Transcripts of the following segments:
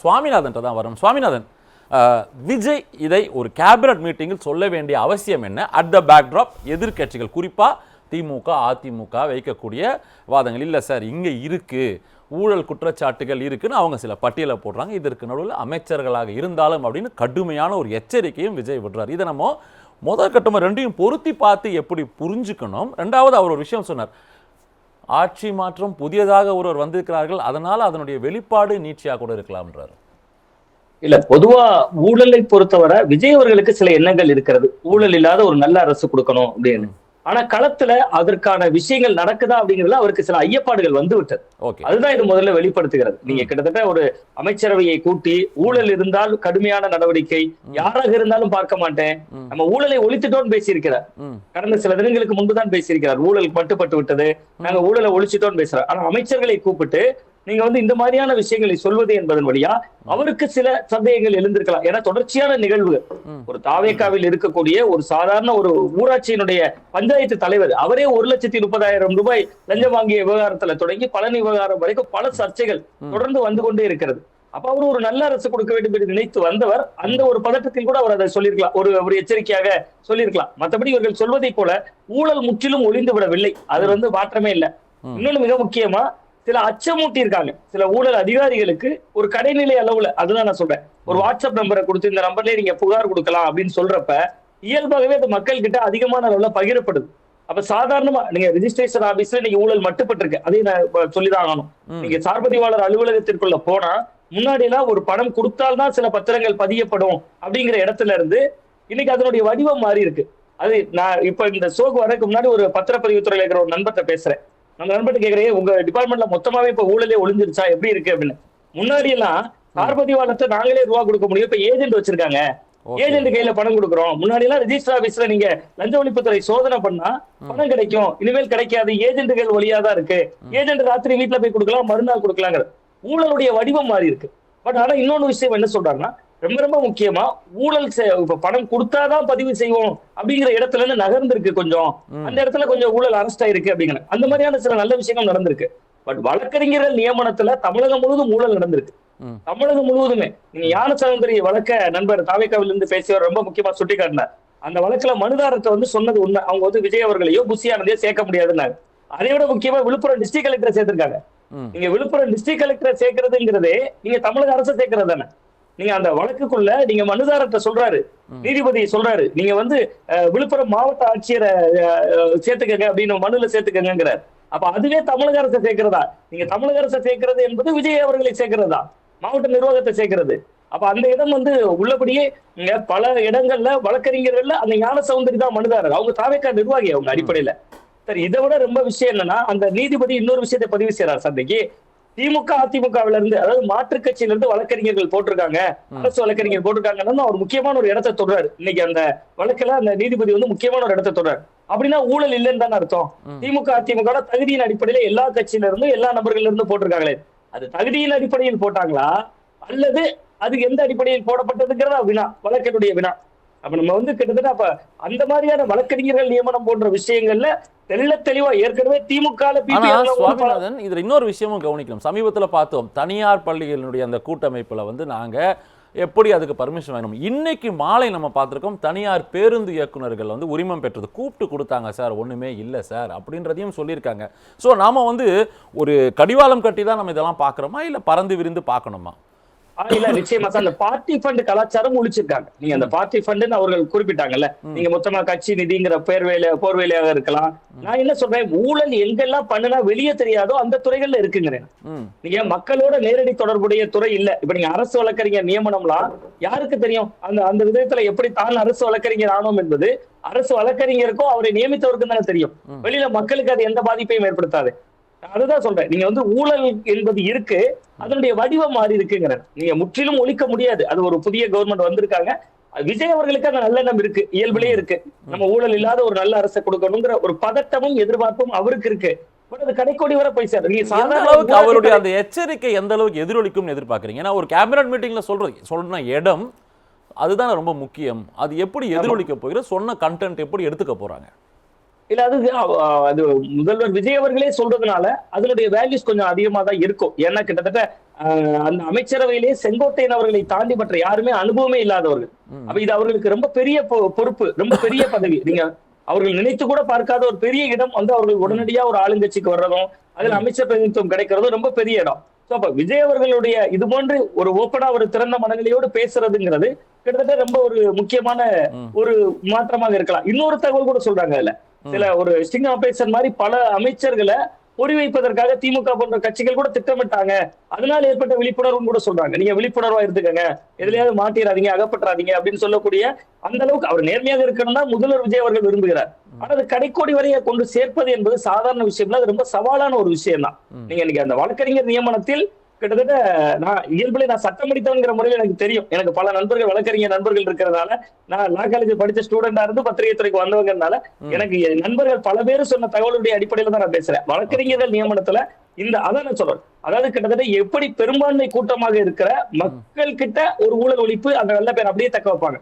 சுவாமிநாதன் தான் வரும். சுவாமிநாதன், விஜய் இதை ஒரு கேபினட் மீட்டிங்கில் சொல்ல வேண்டிய அவசியம் என்ன? அட் த பேக்ட்ராப் எதிர்கட்சிகள் குறிப்பாக திமுக அதிமுக வைக்கக்கூடிய வாதங்கள், இல்லை சார் இங்கே இருக்கு ஊழல் குற்றச்சாட்டுகள் இருக்குன்னு அவங்க சில பட்டியலை போடுறாங்க, இதற்கு நடுவில் அமைச்சர்களாக இருந்தாலும் அப்படின்னு கடுமையான ஒரு எச்சரிக்கையும் விஜய் விடுறார். இதை நம்ம முதல் கட்டமாக ரெண்டையும் பொருத்தி பார்த்து எப்படி புரிஞ்சுக்கணும்? ரெண்டாவது அவர் ஒரு விஷயம் சொன்னார், ஆட்சி மாற்றம் புதியதாக ஒருவர் வந்திருக்கிறார்கள், அதனால அதனுடைய வெளிப்பாடு நீட்சியாக கூட இருக்கலாம்ன்றார். இல்ல, பொதுவா ஊழலை பொறுத்தவரை விஜய் அவர்களுக்கு சில எண்ணங்கள் இருக்கிறது, ஊழல் இல்லாத ஒரு நல்ல அரசு கொடுக்கணும் அப்படின்னு. ஆனா களத்துல அதற்கான விஷயங்கள் நடக்குதா அப்படிங்கிறதுல அவருக்கு சில ஐயப்பாடுகள் வந்து விட்டது. அதுதான் இது முதல்ல வெளிப்படுத்துகிறது. நீங்க கிட்டத்தட்ட ஒரு அமைச்சரவையை கூட்டி ஊழல் இருந்தால் கடுமையான நடவடிக்கை, யாராக இருந்தாலும் பார்க்க மாட்டேன், நம்ம ஊழலை ஒழித்துட்டோம்னு பேசியிருக்கிறார். கடந்த சில தினங்களுக்கு முன்புதான் பேசியிருக்கிறார், ஊழல் மட்டுப்பட்டு விட்டது, நாங்க ஊழலை ஒழிச்சிட்டோம்னு பேசுறாரு. ஆனா அமைச்சர்களை கூப்பிட்டு நீங்க வந்து இந்த மாதிரியான விஷயங்களை சொல்வது என்பதன் வழியா அவருக்கு சில சந்தேகங்கள் எழுந்திருக்கலாம். ஏன்னா தொடர்ச்சியான நிகழ்வுகள், ஒரு தாவேக்காவில் இருக்கக்கூடிய ஒரு சாதாரண ஒரு ஊராட்சியினுடைய பஞ்சாயத்து தலைவர் அவரே 1,30,000 ரூபாய் லஞ்சம் வாங்கிய விவகாரத்துல தொடங்கி பழனி விவகாரம் வரைக்கும் பல சர்ச்சைகள் தொடர்ந்து வந்து கொண்டே இருக்கிறது. அப்ப அவர் ஒரு நல்ல அரசு கொடுக்க வேண்டும் என்று நினைத்து வந்தவர். அந்த ஒரு பதட்டத்தில் கூட அவர் அதை சொல்லியிருக்கலாம், ஒரு எச்சரிக்கையாக சொல்லியிருக்கலாம். மற்றபடி இவர்கள் சொல்வதை போல ஊழல் முற்றிலும் ஒளிந்து விடவில்லை, அது வந்து மாற்றமே இல்லை. இன்னொன்னு மிக முக்கியமா சில அச்சமூட்டி இருக்காங்க சில ஊழல் அதிகாரிகளுக்கு ஒரு கடைநிலை அளவுல. அதுதான் நான் சொல்றேன், ஒரு வாட்ஸ்அப் நம்பரை கொடுத்து இந்த நம்பர்லயே நீங்க புகார் கொடுக்கலாம் அப்படின்னு சொல்றப்ப இயல்பாகவே அது மக்கள் கிட்ட அதிகமான அளவுல பகிரப்படுது. அப்ப சாதாரணமா நீங்க ரெஜிஸ்ட்ரேஷன் ஆபீஸ்ல நீங்க ஊழல் மட்டுப்பட்டு இருக்கு, அதையும் நான் சொல்லிதான் ஆகணும். நீங்க சார்பதிவாளர் அலுவலகத்திற்குள்ள போனா முன்னாடி எல்லாம் ஒரு பணம் கொடுத்தால்தான் சில பத்திரங்கள் பதியப்படும் அப்படிங்கிற இடத்துல இருந்து இன்னைக்கு அதனுடைய வடிவம் மாறி இருக்கு. அது நான் இப்ப இந்த ஷோக்கு வரதுக்கு முன்னாடி ஒரு பத்திரப்பதிவுத்துறையில இருக்கிற ஒரு நண்பர்கிட்ட பேசுறேன். நம்ம நண்பர்கிட்ட கேட்கிறேன், உங்க டிபார்ட்மெண்ட்ல மொத்தமாவே இப்ப ஊழலே ஒளிஞ்சிருச்சா, எப்படி இருக்கு அப்படின்னு. முன்னாடி எல்லாம் சார்பதிவாளத்தை நாங்களே ரூபா கொடுக்க முடியும், இப்ப ஏஜென்ட் வச்சிருக்காங்க, ஏஜென்ட் கையில பணம் கொடுக்குறோம். முன்னாடி எல்லாம் ரெஜிஸ்டர் ஆபீஸ்ல நீங்க லஞ்ச ஒழிப்புத்துறை சோதனை பண்ணா பணம் கிடைக்கும், இனிமேல் கிடைக்காது, ஏஜென்ட்டுகள் வழியா தான் இருக்கு, ஏஜென்ட் ராத்திரி வீட்டுல போய் கொடுக்கலாம், மறுநாள் கொடுக்கலாங்கிற ஊழலுடைய வடிவம் மாறி இருக்கு. பட் ஆனா இன்னொன்னு விஷயம் என்ன சொல்றாங்கன்னா, ரொம்ப ரொம்ப முக்கியமா ஊழல் இப்ப பணம் கொடுத்தாதான் பதிவு செய்வோம் அப்படிங்கிற இடத்துல இருந்து நகர்ந்திருக்கு கொஞ்சம், அந்த இடத்துல கொஞ்சம் ஊழல் அரெஸ்ட் ஆயிருக்கு அப்படிங்கிற அந்த மாதிரியான சில நல்ல விஷயங்கள் நடந்திருக்கு. பட் வழக்கறிஞர்கள் நியமனத்துல தமிழகம் முழுவதும் ஊழல் நடந்திருக்கு, தமிழகம் முழுவதுமே. நீங்க யான சகோதரி வழக்க நண்பர் தாவேக்காவில இருந்து பேசியவர் ரொம்ப முக்கியமா சுட்டி காட்டினார். அந்த வழக்குல மனுதாரத்தை வந்து சொன்னது உண்மை, அவங்க வந்து விஜய் அவர்களையோ புஷியானதையோ சேர்க்க முடியாதுன்னாங்க. அதை விட முக்கியமா விழுப்புரம் டிஸ்ட்ரிக்ட் கலெக்டரை சேர்த்திருக்காங்க. நீங்க விழுப்புரம் டிஸ்ட்ரிக்ட் கலெக்டரை சேர்க்கிறதுங்கிறதே நீங்க தமிழக அரசு சேர்க்கிறது தானே. நீங்க அந்த வழக்குக்குள்ள நீங்க மனுதாரத்தை சொல்றாரு, நீதிபதி சொல்றாரு, நீங்க வந்து விழுப்புரம் மாவட்ட ஆட்சியரை சேர்த்துக்கங்க அப்படின்னு மனுல சேர்த்துக்கங்கிறார். அப்ப அதுவே தமிழக அரசை சேர்க்கிறதா? நீங்க தமிழக அரசை சேர்க்கிறது என்பது விஜய் அவர்களை சேர்க்கிறதா, மாவட்ட நிர்வாகத்தை சேர்க்கிறது. அப்ப அந்த இடம் வந்து உள்ளபடியே பல இடங்கள்ல வழக்கறிஞர்கள்ல அந்த ஞான சௌந்தரி தான் மனுதாரர், அவங்க தாவேக்கா நிர்வாகி அவங்க அடிப்படையில. சரி, இதை விட ரொம்ப விஷயம் என்னன்னா, அந்த நீதிபதி இன்னொரு விஷயத்தை பதிவு செய்யறாரு சந்தைக்கு. திமுக அதிமுகவில இருந்து, அதாவது மாற்றுக் கட்சியில இருந்து வழக்கறிஞர்கள் போட்டிருக்காங்க, அரசு வழக்கறிஞர் போட்டிருக்காங்கன்னு அவர் முக்கியமான ஒரு இடத்தை தொடராரு. இன்னைக்கு அந்த வழக்குல அந்த நீதிபதி வந்து முக்கியமான ஒரு இடத்தை தொடராரு. அப்படின்னா ஊழல் இல்லைன்னு தானே அர்த்தம். திமுக அதிமுக தகுதியின் அடிப்படையில எல்லா கட்சியில இருந்தும் எல்லா நபர்கள் இருந்து போட்டிருக்காங்களே, அது தகுதியின் அடிப்படையில் போட்டாங்களா அல்லது அது எந்த அடிப்படையில் போடப்பட்டதுங்கிறதா வினா, வழக்கினுடைய வினா. அப்ப நம்ம வந்து கிட்டத்தட்ட அப்ப அந்த மாதிரியான வழக்கறிஞர்கள் நியமனம் போன்ற விஷயங்கள்ல தெள்ள தெளிவா ஏற்கனவே திமுக. சுவாமிநாதன், இதுல இன்னொரு விஷயமும் கவனிக்கணும். சமீபத்தில் பார்த்தோம், தனியார் பள்ளிகளுடைய அந்த கூட்டமைப்புல வந்து நாங்க எப்படி அதுக்கு பர்மிஷன் வேணும். இன்னைக்கு மாலை நம்ம பார்த்திருக்கோம், தனியார் பேருந்து இயக்குநர்கள் வந்து உரிமம் பெற்றது கூப்பிட்டு கொடுத்தாங்க சார், ஒண்ணுமே இல்லை சார் அப்படின்றதையும் சொல்லியிருக்காங்க. ஸோ நாம வந்து ஒரு கடிவாளம் கட்டி தான் நம்ம இதெல்லாம் பார்க்குறோமா, இல்லை பறந்து விரிந்து பார்க்கணுமா? இல்ல, நிச்சயமா சார். அந்த பார்ட்டி ஃபண்ட் கலாச்சாரம் ஒழிச்சிருக்காங்க. நீங்க அந்த பார்ட்டி ஃபண்ட் அவர்கள் குறிப்பிட்டாங்கல்ல, நீங்க மொத்தமா கட்சி நிதிங்கிற போர்வேலையாக இருக்கலாம். நான் என்ன சொல்றேன், ஊழல் எங்கெல்லாம் பண்ணுனா வெளியே தெரியாதோ அந்த துறைகள்ல இருக்குங்கிறேன். நீங்க மக்களோட நேரடி தொடர்புடைய துறை இல்ல. இப்ப நீங்க அரசு வழக்கறிஞர் நியமனம்லாம் யாருக்கு தெரியும்? அந்த அந்த விதத்துல எப்படி தான் அரசு வழக்கறிஞர் ஆனோம் என்பது அரசு வழக்கறிஞருக்கும் அவரை நியமித்தவருக்கும் தானே தெரியும். வெளியில மக்களுக்கு அது எந்த பாதிப்பையும் ஏற்படுத்தாது. அதுதான் சொல்றேன், நீங்க வந்து ஊழல் என்பது இருக்கு, அதனுடைய வடிவம் மாறி இருக்குங்கிற. நீங்க முற்றிலும் ஒழிக்க முடியாது. அது ஒரு புதிய கவர்மெண்ட் வந்திருக்காங்க, விஜய் அவர்களுக்கு அந்த நல்லெண்ணம் இருக்கு, இயல்பிலே இருக்கு. நம்ம ஊழல் இல்லாத ஒரு நல்ல அரசை கொடுக்கணுங்கிற ஒரு பதட்டமும் எதிர்பார்ப்பும் அவருக்கு இருக்கு. பட் அது கடைக்கோடி வரை போய் சார், நீங்க சாதாரண அவருடைய அந்த எச்சரிக்கை எந்த அளவுக்கு எதிரொலிக்கும் எதிர்பார்க்கறீங்க? ஏன்னா ஒரு கேபினட் மீட்டிங்ல சொல்ற இடம் அதுதான் ரொம்ப முக்கியம். அது எப்படி எதிரொலிக்க போகிற, சொன்ன கண்டென்ட் எப்படி எடுத்துக்க போறாங்க? இல்ல, அது முதல்வர் விஜய் அவர்களே சொல்றதுனால அதனுடைய வேல்யூஸ் கொஞ்சம் அதிகமா தான் இருக்கும். ஏன்னா கிட்டத்தட்ட அந்த அமைச்சரவையிலேயே செங்கோட்டையன் அவர்களை தாண்டி மற்ற யாருமே அனுபவமே இல்லாதவர்கள். அப்ப இது அவர்களுக்கு ரொம்ப பெரிய பொறுப்பு, ரொம்ப பெரிய பதவி. நீங்க அவர்கள் நினைத்து கூட பார்க்காத ஒரு பெரிய இடம் வந்து அவர்கள் உடனடியா ஒரு ஆளுங்கட்சிக்கு வர்றதும் அதுல அமைச்சர் பிரதிநிதித்துவம் கிடைக்கிறதும் ரொம்ப பெரிய இடம். அப்ப விஜய் அவர்களுடைய இது போன்று ஒரு ஓப்பனா ஒரு திறந்த மனநிலையோடு பேசுறதுங்கிறது கிட்டத்தட்ட ரொம்ப ஒரு முக்கியமான ஒரு மாற்றமாக இருக்கலாம். இன்னொரு தகவல் கூட சொல்றாங்க அதுல, சில ஒரு ஸ்டிங் ஆபரேஷன் மாதிரி பல அமைச்சர்களை பொறி வைப்பதற்காக திமுக போன்ற கட்சிகள் கூட திட்டமிட்டாங்க, அதனால ஏற்பட்ட விழிப்புணர்வு கூட சொல்றாங்க. நீங்க விழிப்புணர்வா இருந்துக்கங்க, எதுலயாவது மாட்டிடாதீங்க, அகப்பற்றாதீங்க அப்படின்னு சொல்லக்கூடிய அந்த அளவுக்கு அவர் நேர்மையாக இருக்கணும்னா முதல்வர் விஜய் அவர்கள் விரும்புகிறார். ஆனா அது கடைக்கோடி வரைய கொண்டு சேர்ப்பது என்பது சாதாரண விஷயம் இல்ல, அது ரொம்ப சவாலான ஒரு விஷயம் தான். நீங்க இன்னைக்கு அந்த வழக்கறிஞர் நியமனத்தில் கிட்டத்தட்ட நான் இயல்பிலே நான் சட்டம் படித்தவங்கிற முறையில் எனக்கு தெரியும். எனக்கு பல நண்பர்கள் வழக்கறிஞர் நண்பர்கள் இருக்கிறதுனால, நான் லா காலேஜ் படிச்ச ஸ்டூடெண்டா இருந்து பத்திரிகை துறைக்கு வந்தவங்கனால எனக்கு நண்பர்கள் பல பேர் சொன்ன தகவலுடைய அடிப்படையில தான் நான் பேசுறேன். வழக்கறிஞர்கள் நியமனத்துல அதான் நான் சொல்றேன். அதாவது கிட்டத்தட்ட எப்படி பெரும்பான்மை கூட்டமாக இருக்கிற மக்கள் கிட்ட ஒரு ஊழல் ஒழிப்பு அந்த நல்ல பேர் அப்படியே தக்க வைப்பாங்க.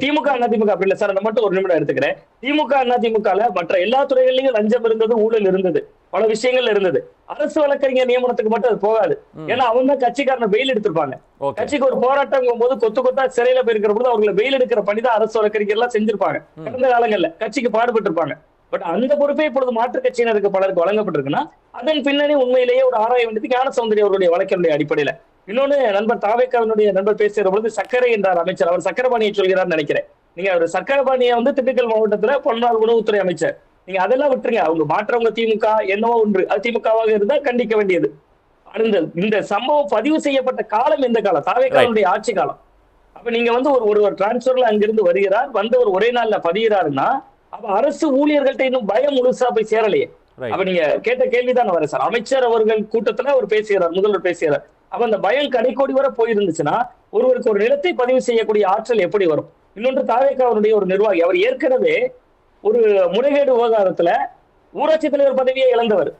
திமுக அதிமுக அப்படி இல்ல சார், நான் மட்டும் ஒரு நிமிடம் எடுத்துக்கிறேன். திமுக அதிமுகல மற்ற எல்லா துறைகளிலும் லஞ்சம் இருந்தது, ஊழல் இருந்தது, பல விஷயங்கள் இருந்தது. அரசு வழக்கறிஞர் நியமனத்துக்கு மட்டும் அது போகாது. ஏன்னா அவங்க கட்சிக்காரனை பெயில் எடுத்திருப்பாங்க. கட்சிக்கு ஒரு போராட்டம் போது கொத்து கொத்தா சிறையில போயிருக்கிற போது அவங்களை பெயில் எடுக்கிற பணிதான் அரசு வழக்கறிஞர் எல்லாம் செஞ்சிருப்பாங்க கடந்த காலங்கள்ல, கட்சிக்கு பாடுபட்டு இருப்பாங்க. பட் அந்த பொறுப்பே இப்பொழுது மாற்றுக் கட்சியினருக்கு பலருக்கு வழங்கப்பட்டிருக்குன்னா அதன் பின்னணி உண்மையிலேயே ஒரு ஆராய வேண்டியது ஞானசௌந்தரி அவருடைய வழக்கினுடைய அடிப்படையில. இன்னொன்னு நண்பர் தாவேக்காவினுடைய நண்பர் பேசுகிற பொழுது சர்க்கரை என்றார் அமைச்சர், அவர் சக்கரபாணியை சொல்கிறார் நினைக்கிறேன். நீங்க ஒரு சக்கரபாணியை வந்து திண்டுக்கல் மாவட்டத்துல பொன்னாள் உணவுத்துறை அமைச்சர், நீங்க அதெல்லாம் விட்டுருங்க. அவங்க மாற்றவங்க திமுக என்னவோ ஒன்று, அது திமுகவாக இருந்தா கண்டிக்க வேண்டியது. இந்த சம்பவம் பதிவு செய்யப்பட்ட காலம் எந்த காலம்? தாவேக்காவினுடைய ஆட்சி காலம். அப்ப நீங்க வந்து ஒரு டிரான்ஸ்பர்ல அங்கிருந்து வருகிறார், வந்து ஒரு ஒரே நாள்ல பதிகிறாருன்னா அப்ப அரசு ஊழியர்கள்ட்ட இன்னும் பயம் முழுசா போய் சேரலையே. அப்ப நீங்க கேட்ட கேள்விதான் வர சார். அமைச்சர் அவர்கள் கூட்டத்துல அவர் பேசுகிறார், முதல்வர் பேசுகிறார். அப்ப அந்த பயம் கடைக்கோடி வரை போயிருந்துச்சுன்னா ஒருவருக்கு ஒரு நிலத்தை பதிவு செய்யக்கூடிய ஆற்றல் எப்படி வரும்? இன்னொன்று தாவேக்காவுடைய ஒரு நிர்வாகி, அவர் ஏற்கனவே ஒரு முறைகேடு விவகாரத்துல ஊராட்சி தலைவர் பதவியை இழந்தவர்,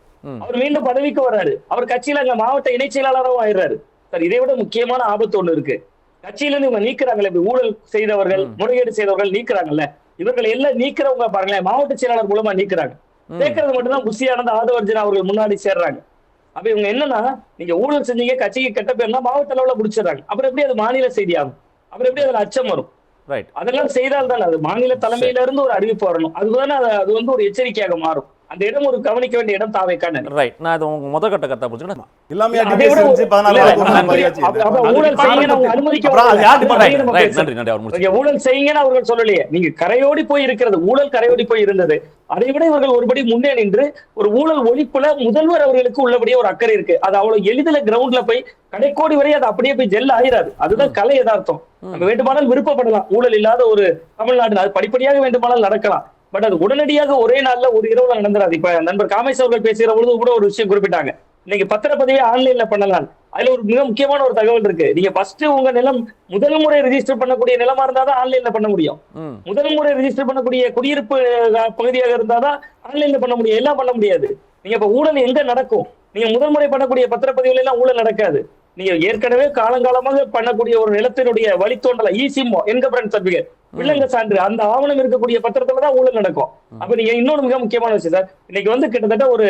அவர் மீண்டும் பதவிக்கு வர்றாரு. அவர் கட்சியில அங்க மாவட்ட இணைச் செயலாளராகவும் ஆயிடுறாரு. சார் இதை விட முக்கியமான ஆபத்து ஒண்ணு இருக்கு. கட்சியில இருந்து இவங்க நீக்கிறாங்கல்ல, இப்படி ஊழல் செய்தவர்கள் முறைகேடு செய்தவர்கள் நீக்கிறாங்கல்ல, இவர்கள் எல்லாம் நீக்கிறவங்க பாருங்களேன் மாவட்ட செயலாளர் மூலமா நீக்கிறாங்க. சேர்க்கறது மட்டும்தான் புஷியானந்த ஆதவர்ஜனா அவர்கள் முன்னாடி சேர்றாங்க. அப்ப இவங்க என்னன்னா, நீங்க ஊழல் செஞ்சீங்க கட்சிக்கு கெட்ட பேர்னா மாவட்ட அளவுல முடிச்சிடறாங்க. அப்புறம் எப்படி அது மாநில செய்தி ஆகும்? அப்புறம் எப்படி அதுல அச்சம் வரும்? அதெல்லாம் செய்தால் தான் அது மாநில தலைமையில இருந்து ஒரு அறிவிப்பு வரணும். அதுதானே அது வந்து ஒரு எச்சரிக்கையாக மாறும். அந்த இடம் ஒரு கவனிக்க வேண்டிய இடம் தாவேக்கான. ரைட், நான் இது உங்க முதல் கட்ட கருத்தா புரிஞ்சுக்கணும். எல்லாமே டிபேட் செஞ்சு 14 ஊழல் செய்யுங்க அவங்க அனுமதிக்க, ஊழல் செய்யுங்கன்னு அவர்கள் சொல்லலையே. நீங்க கரையோடி போய் இருக்கிறது, ஊழல் கரையோடி போய் இருந்தது. அதை விட இவர்கள் ஒருபடி முன்னே நின்று ஒரு ஊழல் ஒழிப்புல முதல்வர் அவர்களுக்கு உள்ளபடியே ஒரு அக்கறை இருக்கு. அது அவ்வளவு எளிதில கிரவுண்ட்ல போய் கடைக்கோடி வரை அது அப்படியே போய் ஜெல் ஆயிராது. அதுதான் கலை யதார்த்தம். நம்ம வேண்டுமானால் விருப்பப்படலாம் ஊழல் இல்லாத ஒரு தமிழ்நாடு, அது படிப்படியாக வேண்டுமானால் நடக்கலாம். பட் அது உடனடியாக ஒரே நாள்ல ஒரு இரவுல நடந்துராது. இப்ப நண்பர் காமேஷ் அவர்கள் பேசுகிற பொழுது கூட ஒரு விஷயம் குறிப்பிட்டாங்க. இன்னைக்கு பத்திரப்பதிவை ஆன்லைன்ல பண்ணலாம். அதுல ஒரு மிக முக்கியமான ஒரு தகவல் இருக்கு. நீங்க ஃபர்ஸ்ட் உங்க நிலம் முதல் முறை ரெஜிஸ்டர் பண்ணக்கூடிய நிலமா இருந்தாதான் ஆன்லைன்ல பண்ண முடியும். முதல் முறை ரெஜிஸ்டர் பண்ணக்கூடிய குடியிருப்பு பகுதியாக இருந்தாதான் ஆன்லைன்ல பண்ண முடியும், எல்லாம் பண்ண முடியாது. நீங்க இப்ப ஊழல் எங்க நடக்கும்? நீங்க முதல் முறை பண்ணக்கூடிய பத்திரப்பதிவுல எல்லாம் ஊழல் நடக்காது. நீங்க ஏற்கனவே காலங்காலமாக பண்ணக்கூடிய ஒரு நிலத்தினுடைய வழித்தோன்றல இசிமோ என்கபரன்ஸ் சர்டிபிகேட் வில்லங்க சான்று அந்த ஆவணம் இருக்கக்கூடிய பத்திரத்துலதான் ஊழல் நடக்கும். அப்ப நீங்க இன்னொரு மிக முக்கியமான விஷயம் சார், இன்னைக்கு வந்து கிட்டத்தட்ட ஒரு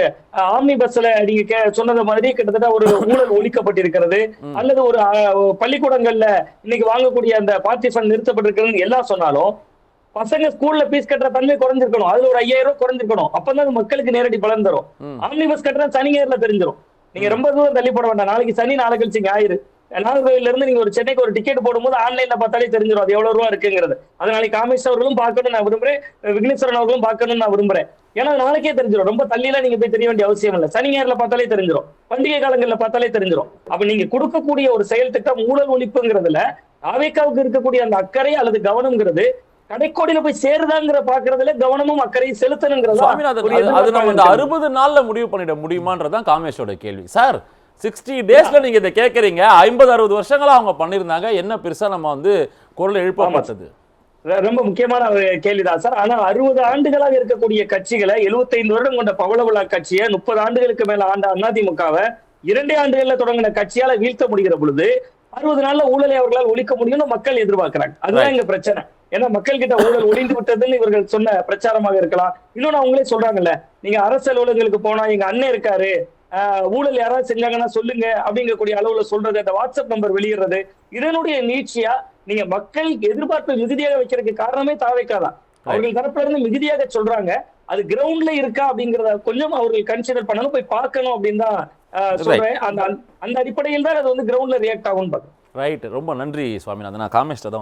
ஆம்னி பஸ்ல நீங்க சொன்னது மாதிரி கிட்டத்தட்ட ஒரு ஊழல் ஒழிக்கப்பட்டிருக்கிறது, அல்லது ஒரு பள்ளிக்கூடங்கள்ல இன்னைக்கு வாங்கக்கூடிய அந்த பார்ட்டி ஃபண்ட் நிறுத்தப்பட்டிருக்கிறது எல்லாம் சொன்னாலும் பசங்க ஸ்கூல்ல ஃபீஸ் கட்டுற தன்மை குறைஞ்சிருக்கணும். அதுல ஒரு 5000 ரூபாய் குறைஞ்சிருக்கணும். அப்பதான் மக்களுக்கு நேரடி பலன் தரும். ஆம்னி பஸ் கட்டுறது சனி ஞாயிறுல தெரிஞ்சிடும். நீங்க ரொம்ப தூரம் தள்ளி போட வேண்டாம். நாளைக்கு சனி, நாளை கழிச்சு ஞாயிறு, நாகர்கோவில்ல இருந்து நீங்க ஒரு சென்னைக்கு ஒரு டிக்கெட் போடும்போது ஆன்லைன்ல பார்த்தாலே தெரிஞ்சிடும் அது எவ்வளவு ரூபா இருக்குங்கிறது. அது நாளைக்கு காமேஷ் அவர்களும் பார்க்கணும் நான் விரும்புறேன், விக்னேஸ்வரன் அவர்களும் பார்க்கணும்னு நான் விரும்புறேன். ஏன்னா நாளைக்கே தெரிஞ்சிடும். ரொம்ப தள்ளிலாம் நீங்க போய் தெரிய வேண்டிய அவசியம் இல்லை. சனி ஞாயிறுல பார்த்தாலே தெரிஞ்சிடும், பண்டிகை காலங்கள்ல பார்த்தாலே தெரிஞ்சிடும். அப்ப நீங்க கொடுக்கக்கூடிய ஒரு செயல் திட்டம் ஊழல் ஒழிப்புங்கிறதுல தாவேக்காவுக்கு இருக்கக்கூடிய அந்த அக்கறை அல்லது கவனம்ங்கிறது கடைக்கோடியில போய் சேருதாங்கிற பாக்குறதுல கவனமும் அக்கறையும் செலுத்தணுங்கிறது. அது நம்ம இந்த 60 நாள்ல முடிவு பண்ணிட முடியுமான்றதான் காமேஷோட கேள்வி. சார் 60 டேஸ்ல நீங்க இதை கேட்கறீங்க, 50-60 வருஷங்களா அவங்க பண்ணிருந்தாங்க, என்ன பெருசா நம்ம வந்து குரல் எழுப்பப்பட்டது? ரொம்ப முக்கியமான ஒரு கேள்விதான் சார். ஆனா 60 ஆண்டுகளாக இருக்கக்கூடிய கட்சிகளை 75 வருடம் கொண்ட பவள விழா கட்சியை 30 ஆண்டுகளுக்கு மேல ஆண்ட அதிமுகவை 2 ஆண்டுகள்ல தொடங்கின கட்சியால வீழ்த்த முடிகிற பொழுது 60 நாள்ல ஊழலை அவர்களால் ஒழிக்க முடியும்னு மக்கள் எதிர்பார்க்கிறாங்க. அதுதான் எங்க பிரச்சனை. ஏன்னா மக்கள் கிட்ட ஊழல் ஒழிந்து விட்டதுன்னு இவர்கள் சொன்ன பிரச்சாரமாக இருக்கலாம். இன்னொன்னு அவங்களே சொல்றாங்கல்ல, நீங்க அரசு அலுவலகங்களுக்கு போனா எங்க அண்ணன் இருக்காரு, ஊழல் யாராவது செஞ்சாங்கன்னா சொல்லுங்க அப்படிங்கக்கூடிய அளவுல சொல்றது, அந்த வாட்ஸ்அப் நம்பர் வெளியிடுறது, இதனுடைய நீட்சியா நீங்க மக்கள் எதிர்பார்ப்பு மிகுதியாக வைக்கிறதுக்கு காரணமே தாவேக்காதான். அவர்கள் தரப்புல இருந்து மிகுதியாக சொல்றாங்க. அது கிரவுண்ட்ல இருக்கா அப்படிங்கறத கொஞ்சம் அவர்கள் கன்சிடர் பண்ணணும், போய் பார்க்கணும் அப்படின்னு தான் சொல்றேன். அந்த அடிப்படையில் தான் அது வந்து கிரவுண்ட்ல ரியாக்ட் ஆகும்னு பாக்குறேன். ரைட், ரொம்ப நன்றி சுவாமிநாதன். நான் காமேஷ்ட தான்